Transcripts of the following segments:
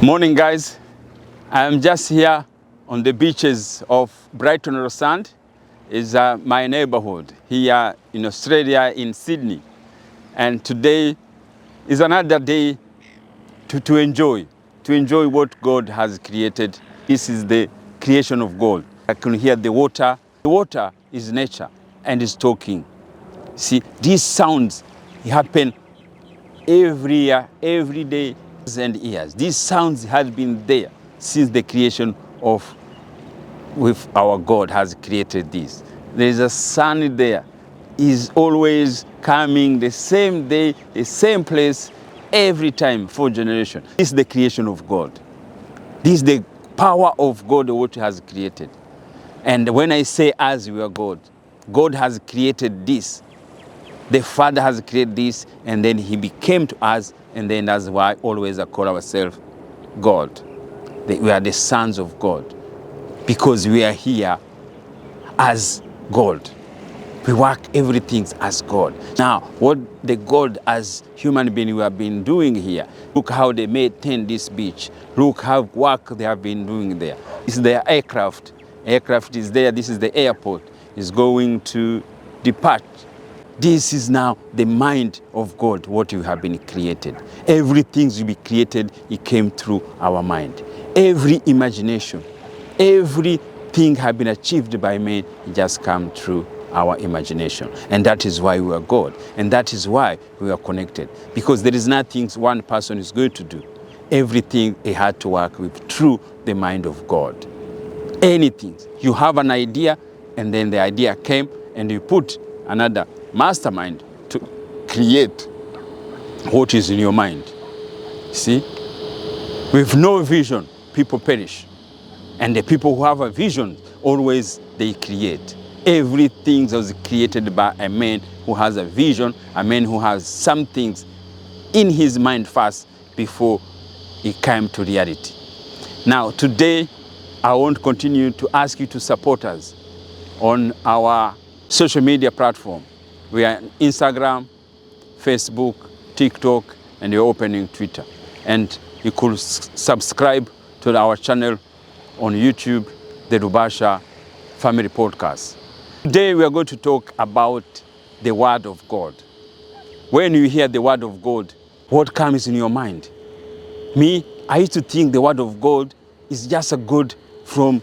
Morning, guys. I'm just here on the beaches of Brighton Beach. Is my neighborhood here in Australia, in Sydney. And today is another day to enjoy what God has created. This is the creation of God. I can hear the water. The water is nature and is talking. See, these sounds happen every year, every day, and years. These sounds have been there since the creation of with our God has created this. There is a sun there. Is always coming the same day, the same place, every time for generation. This is the creation of God. This is the power of God what He has created. And when I say as we are God, God has created this. The Father has created this, and then He became to us, and then that's why always I call ourselves God. We are the sons of God, because we are here as God. We work everything as God. Now, what the God as human being we have been doing here, look how they maintain this beach. Look how work they have been doing there. This is their aircraft. Aircraft is there. This is the airport. It's going to depart. This is now the mind of God, what you have been created. Everything to be created, it came through our mind. Every imagination, everything have been achieved by man, it just come through our imagination. And that is why we are God. And that is why we are connected. Because there is nothing one person is going to do. Everything he had to work with through the mind of God. Anything. You have an idea, and then the idea came, and you put another mastermind to create what is in your mind. See? With no vision, people perish. And the people who have a vision, always they create. Everything was created by a man who has a vision, a man who has some things in his mind first before it came to reality. Now, today, I want to continue to ask you to support us on our social media platform. We are on Instagram, Facebook, TikTok, and we're opening Twitter. And you could subscribe to our channel on YouTube, the Rubasha Family Podcast. Today we are going to talk about the Word of God. When you hear the Word of God, what comes in your mind? Me, I used to think the Word of God is just a God from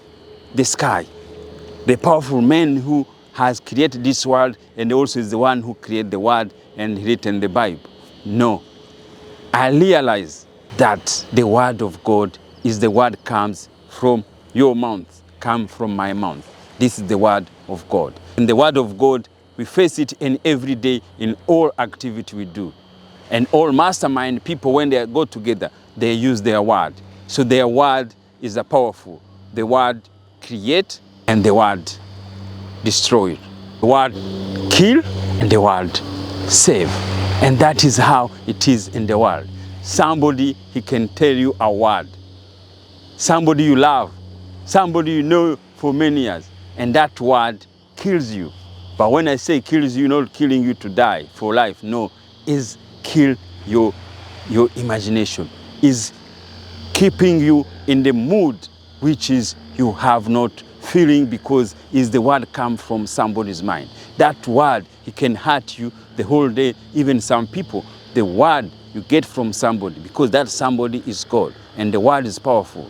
the sky. The powerful man who has created this world, and also is the one who created the Word and written the Bible. No. I realize that the Word of God is the Word comes from your mouth, come from my mouth. This is the Word of God. And the Word of God, we face it in every day in all activity we do. And all mastermind people, when they go together, they use their Word. So their Word is a powerful. The Word create and the Word destroy. The Word kill and the Word save. And that is how it is in the world. Somebody, he can tell you a word. Somebody you love. Somebody you know for many years. And that word kills you. But when I say kills you, not killing you to die for life. No, is kill your imagination. Is keeping you in the mood which is you have not feeling, because is the word come from somebody's mind. That word, it can hurt you the whole day. Even some people, the word you get from somebody, because that somebody is God, and the word is powerful.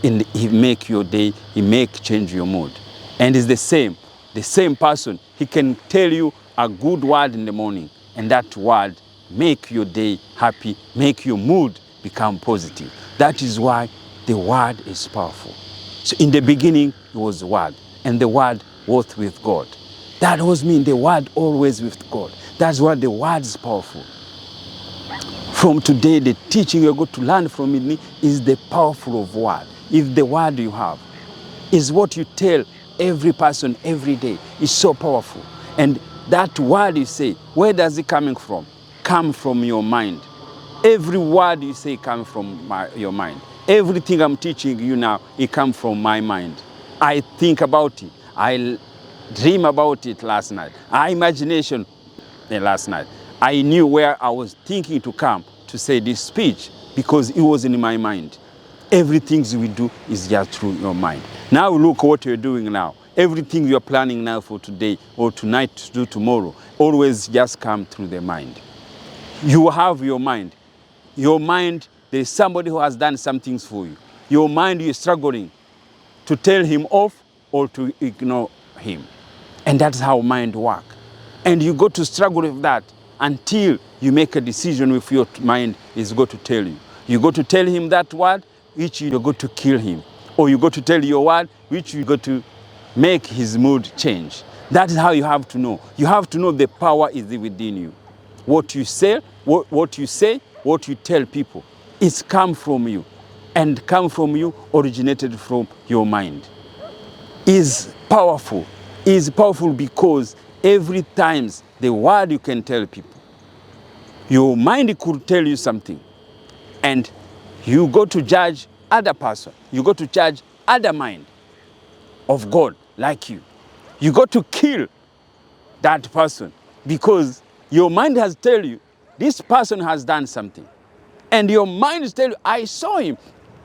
And he make your day, he make change your mood. And it's the same person, he can tell you a good word in the morning, and that word make your day happy, make your mood become positive. That is why the word is powerful. So in the beginning, it was the Word, and the Word was with God. That was mean the Word always with God. That's why the Word is powerful. From today, the teaching you're going to learn from it is the powerful of Word. If the Word you have is what you tell every person every day, is so powerful. And that word you say, where does it coming from? Come from your mind. Every word you say comes from your mind. Everything I'm teaching you now, it comes from my mind. I think about it. I dream about it last night. I imagination last night. I knew where I was thinking to come to say this speech because it was in my mind. Everything we do is just through your mind. Now look what you're doing now. Everything you're planning now for today or tonight to do tomorrow, always just come through the mind. You have your mind. Your mind, there's somebody who has done some things for you. Your mind, you're struggling to tell him off or to ignore him. And that's how mind works. And you go to struggle with that until you make a decision with your mind is going to tell you. You go to tell him that word, which you're going to kill him. Or you go to tell your word, which you go to make his mood change. That is how you have to know. You have to know the power is within you. What you say, what you tell people, it's come from you. And come from you, originated from your mind. Is powerful. Is powerful because every time the word you can tell people, your mind could tell you something, and you go to judge other person. You go to judge other mind of God like you. You go to kill that person because your mind has tell you this person has done something. And your mind is tell you, I saw him.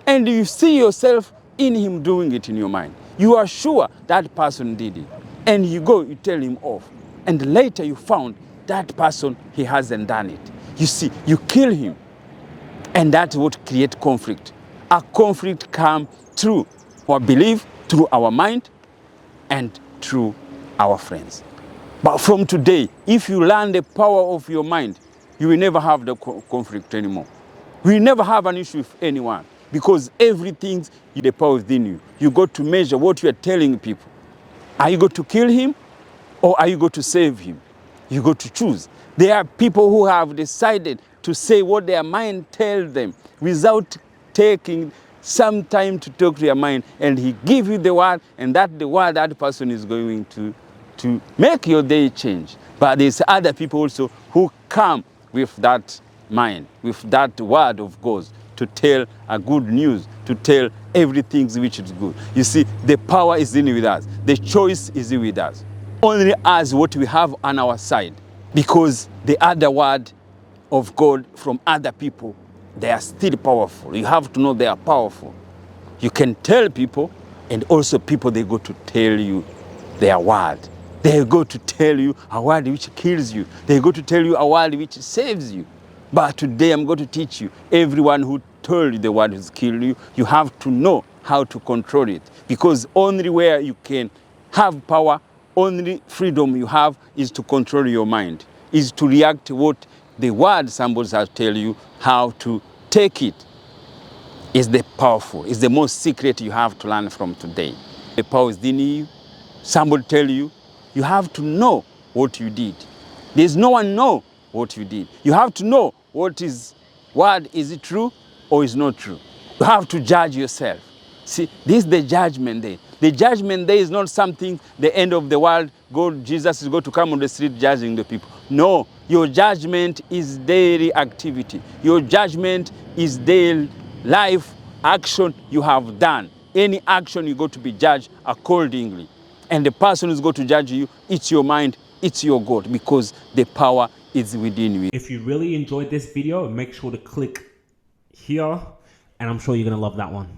And you see yourself in him doing it in your mind. You are sure that person did it. And you go, you tell him off. And later you found that person, he hasn't done it. You see, you kill him. And that's what creates conflict. A conflict comes through our belief, through our mind, and through our friends. But from today, if you learn the power of your mind, you will never have the conflict anymore. You will never have an issue with anyone because everything is the power within you. You got to measure what you are telling people. Are you going to kill him or are you going to save him? You got to choose. There are people who have decided to say what their mind tells them without taking some time to talk to their mind, and he give you the word, and that the word that person is going to make your day change. But there's other people also who come with that mind, with that word of God to tell a good news, to tell everything which is good. You see, the power is in with us. The choice is with us. Only as what we have on our side. Because the other word of God from other people, they are still powerful. You have to know they are powerful. You can tell people, and also people, they go to tell you their word. They go to tell you a word which kills you. They go to tell you a word which saves you. But today I'm going to teach you, everyone who told you the word has killed you, you have to know how to control it. Because only where you can have power, only freedom you have is to control your mind, is to react to what the word somebody has tell you, how to take it. Is the powerful, is the most secret you have to learn from today. The power is in you. Somebody tell you, you have to know what you did. There's no one know what you did. You have to know what is word, is it true or is not true. You have to judge yourself. See, this is the judgment day. The judgment day is not something, the end of the world, God, Jesus is going to come on the street judging the people. No, your judgment is daily activity. Your judgment is daily life action you have done. Any action you go to be judged accordingly. And the person who's going to judge you, it's your mind, it's your God, because the power is within you. If you really enjoyed this video, make sure to click here, and I'm sure you're going to love that one.